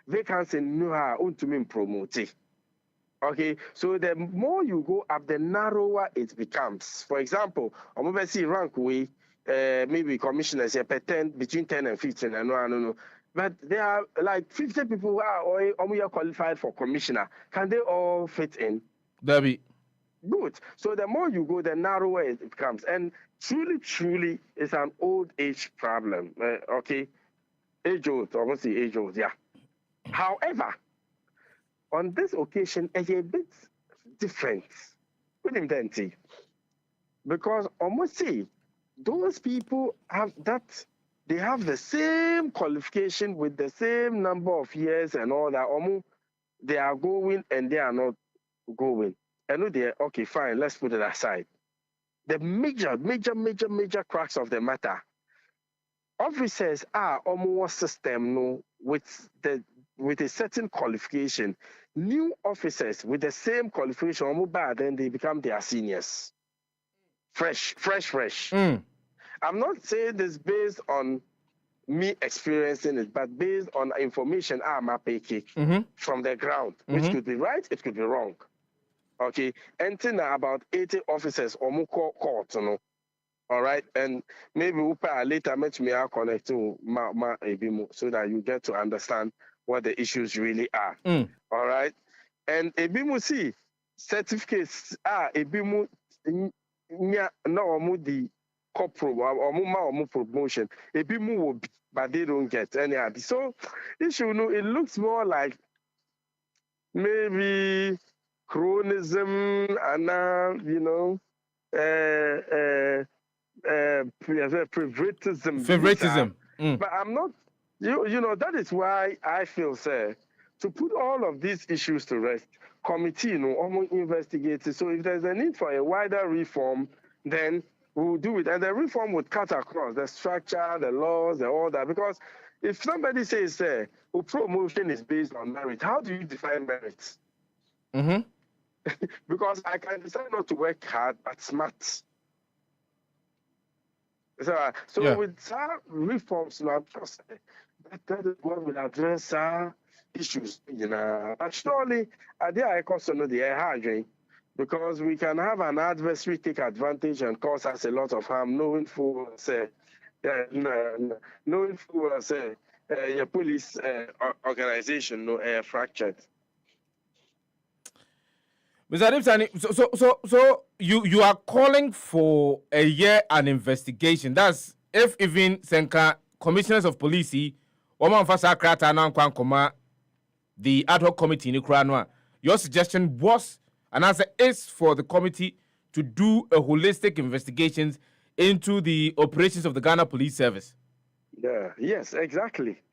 vacancy no ha untumi promote. Okay, so the more you go up, the narrower it becomes. For example, I'm see rank way, maybe commissioners here between 10 and 15, I don't know. But there are like 50 people who are qualified for commissioner. Can they all fit in? Debbie. Good. So the more you go, the narrower it becomes. And truly, it's an old age problem. Okay, age old, almost the age old, yeah. However, on this occasion, it's a bit different. Because almost see, those people have that, they have the same qualification with the same number of years and all that. They are going and they are not going. I know they're okay, fine, let's put it aside. The major crux of the matter, officers are almost system no with a certain qualification. New officers with the same qualification, then they become their seniors. Fresh. I'm not saying this based on me experiencing it, but based on information I'm from the ground, which could be right, it could be wrong. Okay, and about 80 officers or court, all right, and maybe we'll later make me connect to ma Ebimu so that you get to understand what the issues really are. All right, and Ebimu see certificates Ebimu no the corporal or promotion. Ebimu will be, but they don't get any of this. So issue, it looks more like maybe chronism and favoritism. But I'm not, that is why I feel, sir, to put all of these issues to rest, committee, almost investigates it. So if there's a need for a wider reform, then we'll do it. And the reform would cut across the structure, the laws, the order. Because if somebody says, promotion is based on merit, how do you define merit? Because I can decide not to work hard, but smart. So with some reforms, that is what will address issues. But surely, I also the air because we can have an adversary take advantage and cause us a lot of harm, knowing full your police organization fractured. Mr. Adipsani, so you are calling for an investigation. That's if even Senka commissioners of police, the ad hoc committee in Ukraine, your suggestion was and answer is for the committee to do a holistic investigations into the operations of the Ghana Police Service. Yeah. Yes, exactly.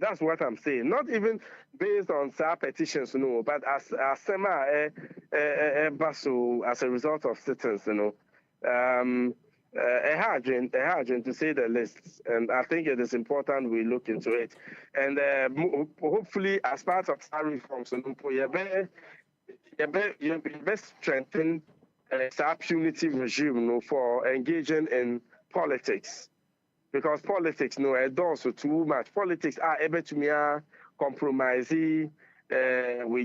That's what I'm saying. Not even based on petitions, but as a result of citizens, a hardgen to say the least. And I think it is important we look into it. And hopefully, as part of our reforms, you best strengthen a punitive regime for engaging in politics. Because politics, it's also too much. Politics are able to compromise with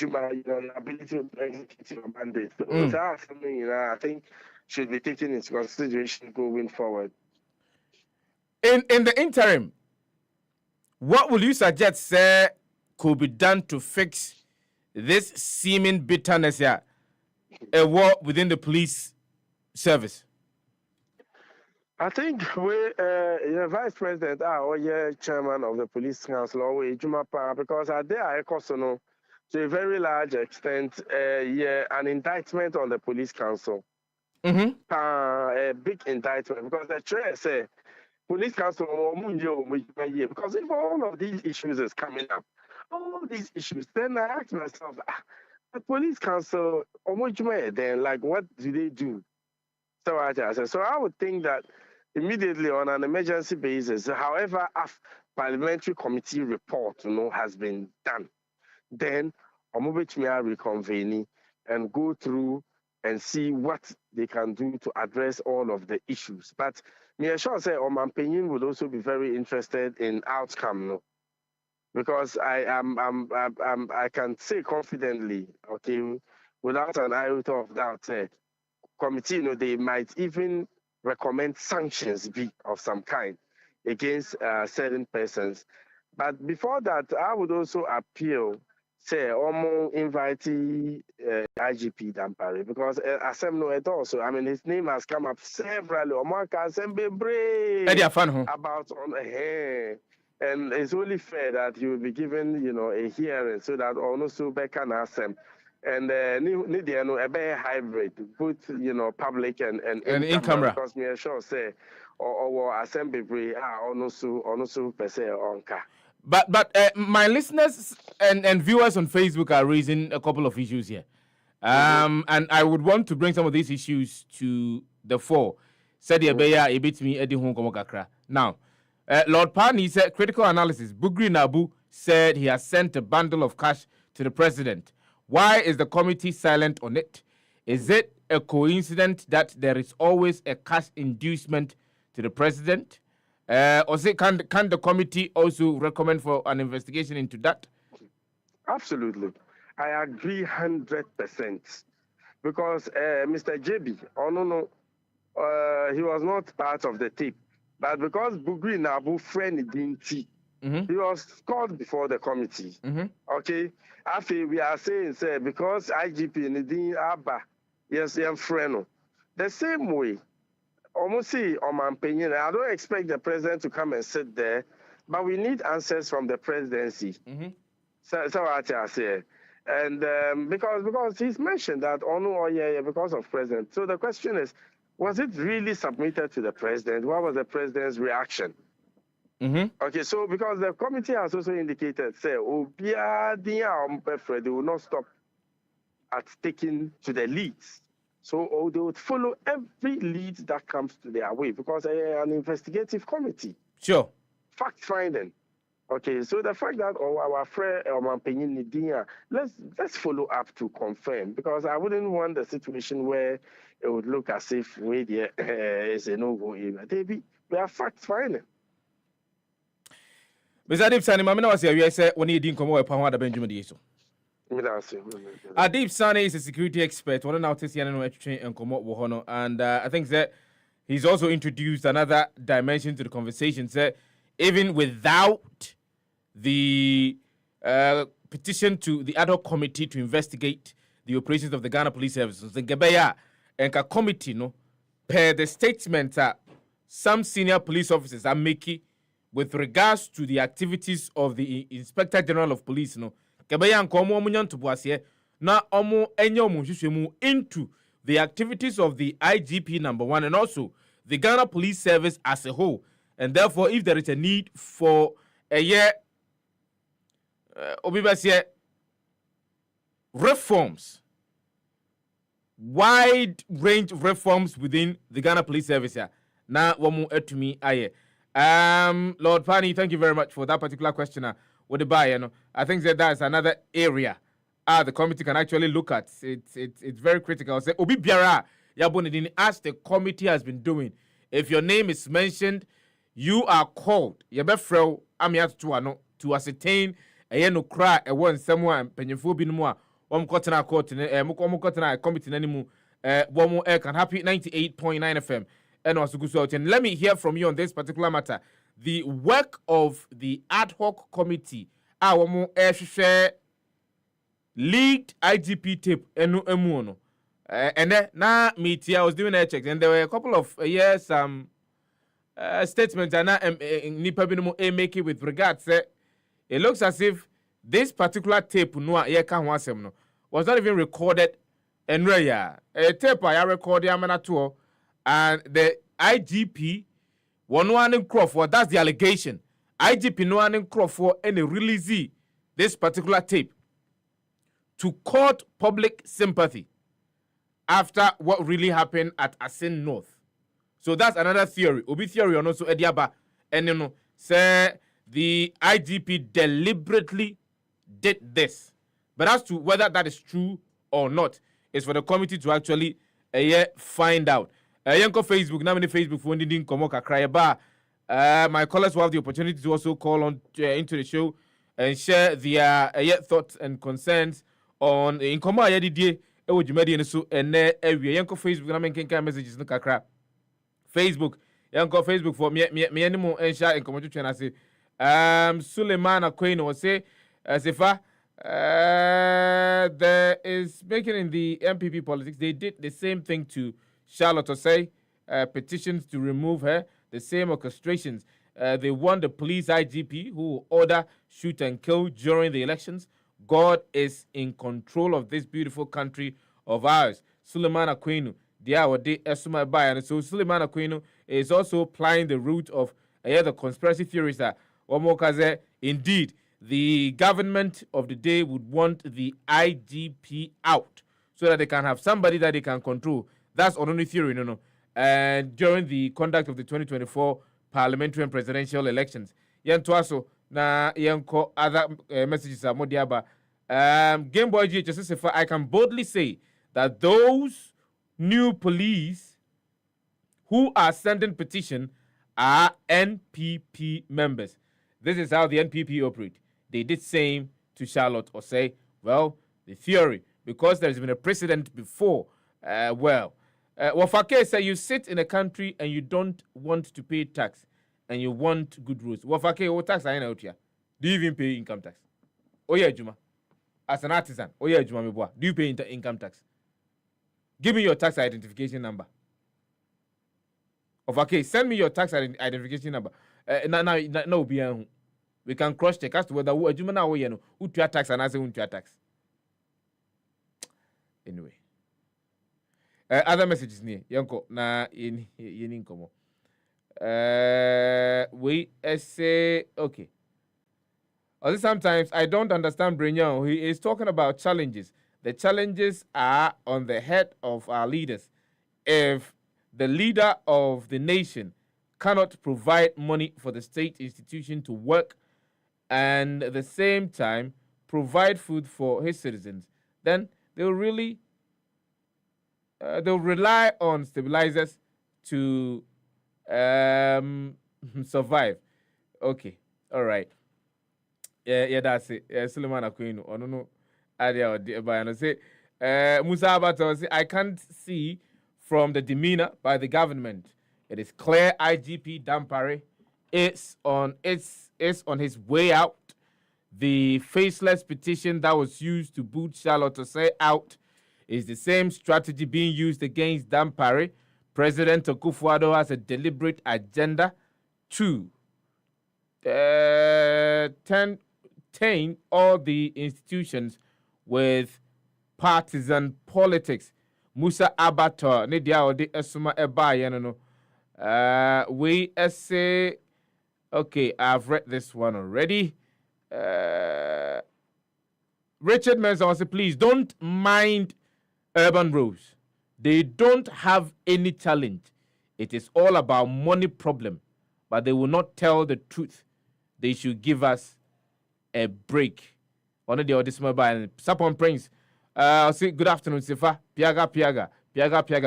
your ability to execute your mandate. So that's something I think should be taken into consideration going forward. In the interim, what will you suggest could be done to fix this seeming bitterness here, a war within the police service? I think the vice president or chairman of the police council because I also to a very large extent an indictment on the police council. A big indictment because the chair say police council because if all of these issues is coming up, then I ask myself, the police council then like what do they do? So I would think that immediately on an emergency basis, however, a parliamentary committee report has been done, then reconvene and go through and see what they can do to address all of the issues. But me sure say Oman Penyin would also be very interested in outcome. because I can say confidently, okay, without an iota of doubt, committee, they might even recommend sanctions be of some kind against certain persons. But before that, I would also appeal, say, Omo invite IGP Dampare, because Asem no it also. I mean, his name has come up several Omo Asem about on and it's only fair that he will be given, a hearing so that also can Asem. And a hybrid, both public and in camera. Because me sure say or assembly also per se onka. But my listeners and viewers on Facebook are raising a couple of issues here. And I would want to bring some of these issues to the fore. Said a bit me Eddie Hong. Now, Lord Pani said critical analysis. Bugri Nabu said he has sent a bundle of cash to the president. Why is the committee silent on it? Is it a coincidence that there is always a cash inducement to the president? Or say, can the committee also recommend for an investigation into that? Absolutely. I agree 100%. Because Mr. JB, he was not part of the tape. But because Bugri Nabu friend Dinti, he was called before the committee. Okay? After we are saying, say, because IGP Nidin Abba, yes, I'm friend. The same way, almost see on my opinion, I don't expect the president to come and sit there, but we need answers from the presidency. So what I say. And because he's mentioned that because of president. So the question is, was it really submitted to the president? What was the president's reaction? Okay, so because the committee has also indicated, say, they will not stop at taking to the leads. So they would follow every lead that comes to their way because an investigative committee. Sure. Fact finding. Okay, so the fact that our friend let's follow up to confirm, because I wouldn't want the situation where it would look as if there is a no-go area. We are fact finding. Mr. Adib Sani, Mamina was here. Say when you didn't come over, Pawada Benjamin Diesel. Adib Sani is a security expert. One now takes and come up with and I think that he's also introduced another dimension to the conversation. Say even without the petition to the ad hoc committee to investigate the operations of the Ghana Police Services, the Gebeya and a committee, per the statement that some senior police officers are making with regards to the activities of the Inspector General of Police, Gebeya and Komo Munyan to Boasie, na omo enyo mu into the activities of the IGP #1 and also the Ghana Police Service as a whole. And therefore, if there is a need for a year, reforms, wide range reforms within the Ghana Police Service. Now, wamu etumi aye. Lord Pani, thank you very much for that particular question. With the buy, I think that is another area the committee can actually look at. It's very critical. Say, Obi Biara, Yabonidini, as the committee has been doing, if your name is mentioned, you are called. Yabefrel amiat to ascertain a no cry a one someone penyefo binumwa kotena court kotena committee nanimu womo air can happy 98.9 FM and also good out. And let me hear from you on this particular matter. The work of the ad hoc committee womo air share leaked IGP tape emuono and then na meeting I was doing a check and there were a couple of years statements and nipa binumu make it with regards. It looks as if this particular tape was not even recorded in a tape I recorded and the IGP one in Crawford, that's the allegation. IGP no one in Crawford any release this particular tape to court public sympathy after what really happened at Asin North. So that's another theory. Obi theory on also Ediaba and say the IGP deliberately did this. But as to whether that is true or not, is for the committee to actually find out. Yanko Facebook, now many Facebook for Ndin Komoka Krayaba. My callers will have the opportunity to also call on into the show and share their thoughts and concerns on in common yedidie e wo dwumadi no so ene awie yenko Facebook na menkenkan messages no kakra Facebook yenko Facebook for me animo ensha in common twetwe na se Suleiman Aquino was say Sefah there is making in the MPP politics. They did the same thing to Charlotte Osei, petitions to remove her, the same orchestrations. They want the police IGP who will order shoot and kill during the elections. God is in control of this beautiful country of ours. Suleiman Aquino, and so Suleiman Aquino is also plying the route of the conspiracy theories that indeed the government of the day would want the IGP out so that they can have somebody that they can control. That's only theory, no. And during the conduct of the 2024 parliamentary and presidential elections, Yantuaso na yanko other messages are modiaba. Game Boy GHS, I can boldly say that those new police who are sending petition are NPP members. This is how the NPP operate. They did same to Charlotte or say, well, the theory, because there's been a precedent before, Wafake say you sit in a country and you don't want to pay tax and you want good rules. Wafake, what tax are you out here? Do you even pay income tax? Oh yeah, Juma. As an artisan, oh yeah, Juma Meboa, do you pay income tax? Give me your tax identification number. Wafake, send me your tax identification number. No, we can cross check as to whether who Juma now who to tax and as who to tax. Anyway. Other messages near Yanko na in komo. We say okay. Also sometimes I don't understand Brignon. He is talking about challenges. The challenges are on the head of our leaders. If the leader of the nation cannot provide money for the state institution to work and at the same time provide food for his citizens, then they'll rely on stabilizers to survive. Okay, all right. Yeah, that's it. Suleiman Aquino. I don't know. I say, Musa Abato say, I can't see from the demeanor by the government. It is clear IGP Dampare is on his way out. The faceless petition that was used to boot Charlotte Osei out is the same strategy being used against Dampare. President Akufo-Addo has a deliberate agenda to taint all the institutions with partisan politics. Musa Abato, ne dia odi esuma eba no. We say, okay, I've read this one already. Richard Mensah said, please don't mind urban roads. They don't have any challenge. It is all about money problem, but they will not tell the truth. They should give us a break. On the audience mobile, Sapon Prince. Say good afternoon, Sefah. Piaga.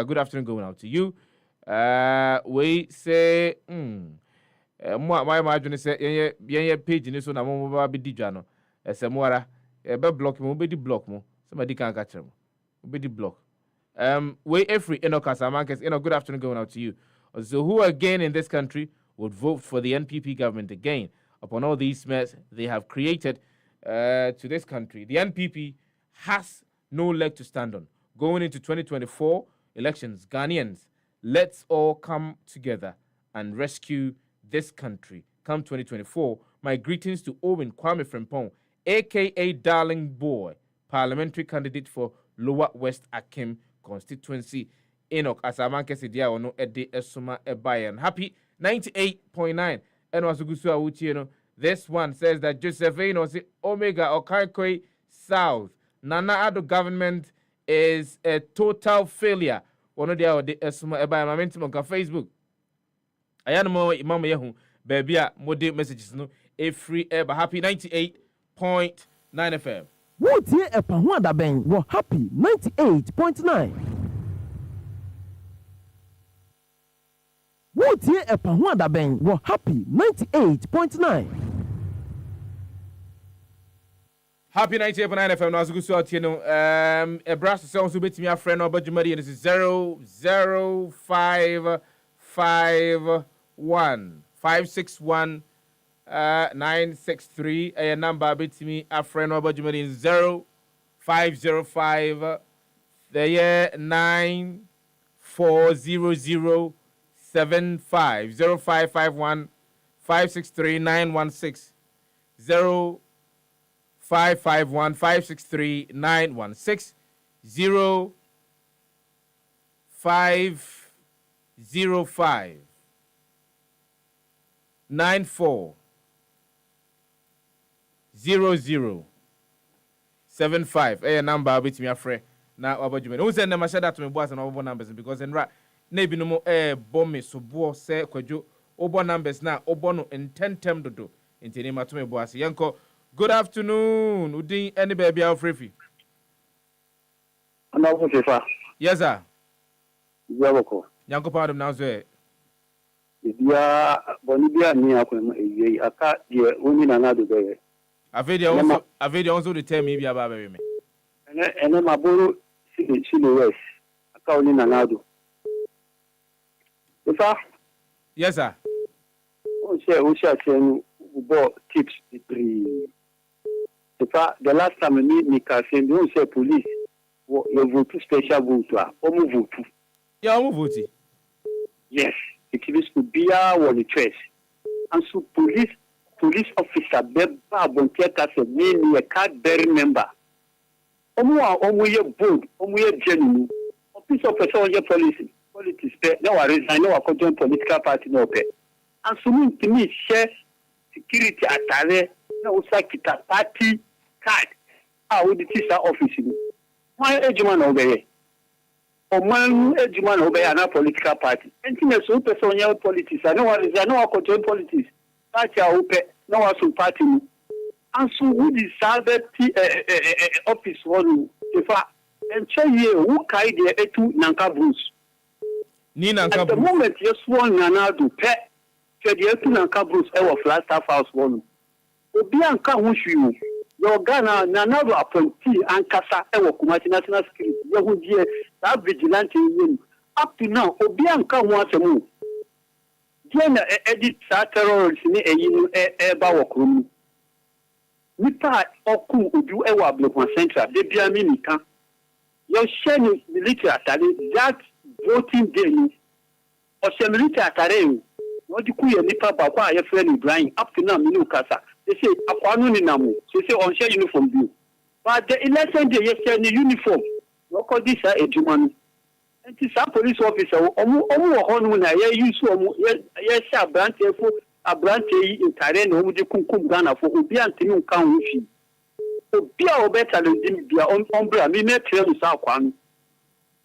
Good afternoon, going out to you. We say, my margin say, yeah, page in this one. I'm over be dijano. Esemwara, block mo, be block mo. Somebody can't catch him. Be block. We every Kasamankes, good afternoon, going out to you. So who again in this country would vote for the NPP government again upon all these mess they have created to this country? The NPP has no leg to stand on. Going into 2024 elections, Ghanaians, let's all come together and rescue this country. Come 2024, my greetings to Owen Kwame Frimpong, a.k.a. Darling Boy, parliamentary candidate for Lower West Akim constituency. Enoch Asamanke Sidia ono Ede Esuma Ebayan. Happy 98.9. And Wasugusu Awuchi, this one says that Josephine was Omega Okaikoi South. Nana Addo government is a total failure. One of the Esuma Ebayan momentum on Facebook. Ayana mo mama yehu baby a mode messages no a free ever happy 98.9 FM. What ye epa ho adaben wo happy 98.9. What ye epa ho adaben wo happy 98.9. Happy 98.9 FM. Now, good to you know. A brass sounds to be to me a friend over Jumari. This is 00551 561 963. A number bit to me a friend over Jumari 0505 the year 940075 0551 563 916 0551 563 916 0505 940075. A number with me a friend. Now about you. Who said never said that to me boys and over numbers because in right maybe no more bomb so bo say Kwadwo over numbers now obono in 10 term do into name to me boys yanko. Good afternoon. Udin any baby out free. Kwadwo Sefah. Yes sir. Yaboko. Yanko pardon now say. Dia bonibia ni akon e aka de oni na do be. Avedi also the tell me bi aba be me. Ene maboro sile west aka oni na do. Sefah. Yes sir. O share bo tips three. Sefah, the last time me can say don't say police you vote special vote omo vote. Yeah, omo vote. Yes. It could be one choice. And so police officer beba bontia kase me a card bearing member. Omo ye board, omo ye genuine. Office officer on your policy. Politics no resign, no join political party no pay. And so to me share security atare no kita party card. Would it is office? Why ejuma no be? Oman ejuma no be na political party. Anything so person your politics. I know what is I know what join politics. Party a ope no what so party. And so who deserve office one if and say who kai the etu nanka bruce. Ni nanka at the moment yes one na do pe say the etu nanka bruce e of last half house one. Obi anka hu hwiu. Your Ghana nanado appointee and kasa e wo Kumasi national security. Ye hu die that vigilante yin up to now obi anka hu asemu. Die na edit sa terrorists ni eyin e ba wo krom. Nipa oku odu e wo Ablekwan Central de bia mi nika. Your share military atare that voting day ni o se military atare o. No di ku ye nipa ba kwa ye friend Ibrahim up to now mi no kasa. They say akwanu ni namu. They say on share uniform bill. But the election day yes share uniform. What call this a jumanu? And this police officer omu ho na ye use omu ye sha branch fo abrante yi intare na omu de kunkum Ghana fo obi antimi nkan ho fi. Obi a obeta le dim bia ombra mi me tell you sa kwanu.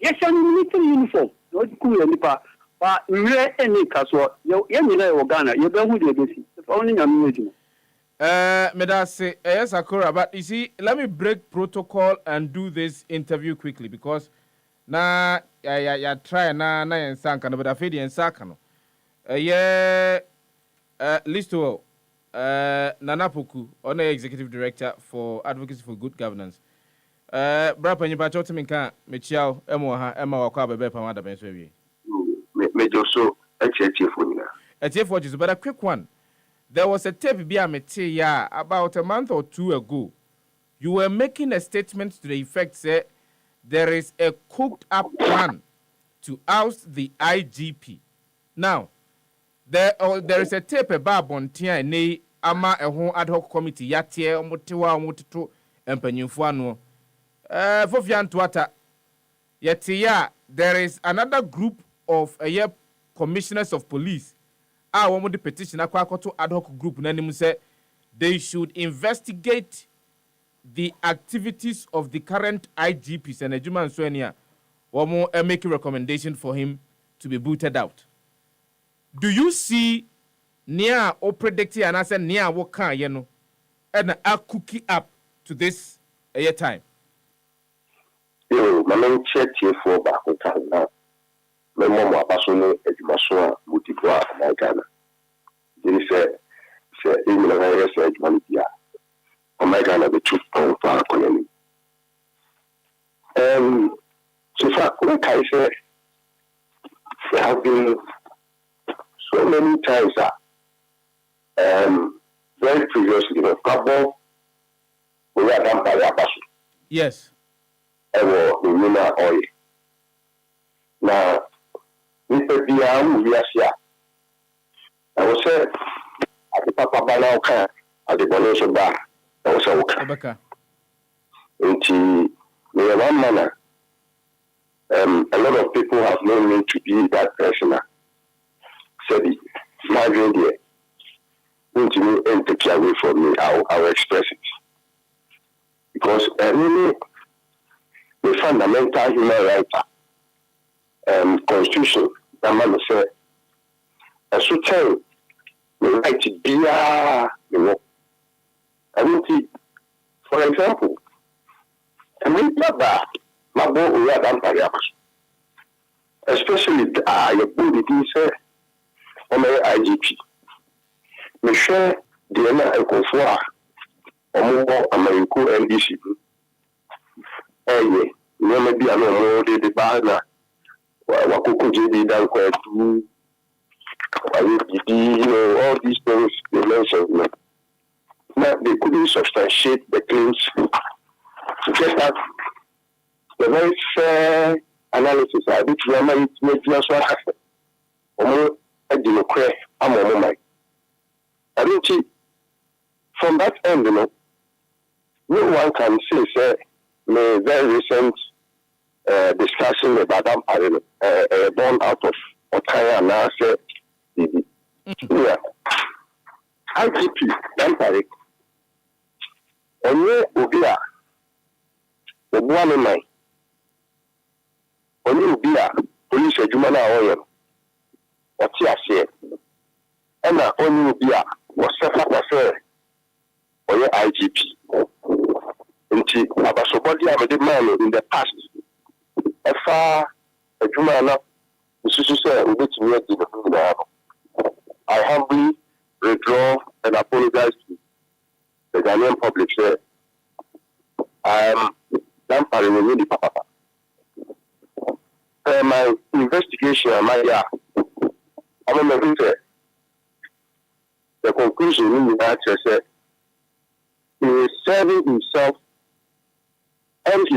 Yes share military uniform. No di ku ye nipa. Ba nre eni kaso ye nyina e wo Ghana ye be hu de besi. Only nyame ejuma. Medase, yes, Akura, but you see, let me break protocol and do this interview quickly because na ya try na yansankano, but I feel the yansakano. Listo, Nanapuku, Honorary Executive Director for Advocacy for Good Governance. Brapa Nipacho Timinka, Michel, Emma Wakabe Bepa Mada Benswevi. Major so a TF watches, but a quick one. There was a tape about a month or two ago. You were making a statement to the effect that there is a cooked up plan to oust the IGP. Now, there is a tape about Bontia ne ama a home ad hoc committee yatie omotewa omoteto empanyimfo ano. Fofian Twata yatia there is another group of commissioners of police. One of the petition akwakoto ad hoc group nanim say they should investigate the activities of the current IGPs and Ejuma and Sonia. One more make a recommendation for him to be booted out. Do you see near or predicting and I said near what can you know and a cookie up to this time? My main check here for back now. My mom was personally at Masua, Mutikwa, Ghana. There is a English money. my Ghana the truth of our economy. So far, like I said, there have been so many times that very previously, Kwadwo we are done by Abasu. Yes. Ewo the winner oil. Now, with the BIA, we are here. I was said, at the Papa Banauka, at the Bonoso Bar, I was Obeka. Until we are one manner. A lot of people have known me to be that person. Said, my idea, continue and take away from me, I will express it. Because really, the fundamental human right, constitution, the man said, a certain right to be I mean, for example, I mean, especially your body say on my IGP. Me share the Ecofoa or American NDC. Yeah, maybe I know the banner. Wakoko JD all these things they mentioned. Now they couldn't substantiate the claims. Just that the very fair analysis I did remember it made just what happened. I don't see from that end, no one can say, sir, the very recent discussion about that born out of Otaya and now say, yeah, IGP, Dampare, onye Obia, the one in my onye Obia, police Jumana Oil, or Tia, and onye Obia was Sefah-Danquah or your IGP. Until Abasobodi have a man in the past. As far as Jumana, I humbly withdraw and apologize to the Ghanaian public. I am Dampare with the Papa. My investigation, I'm the conclusion in the said he is serving himself and his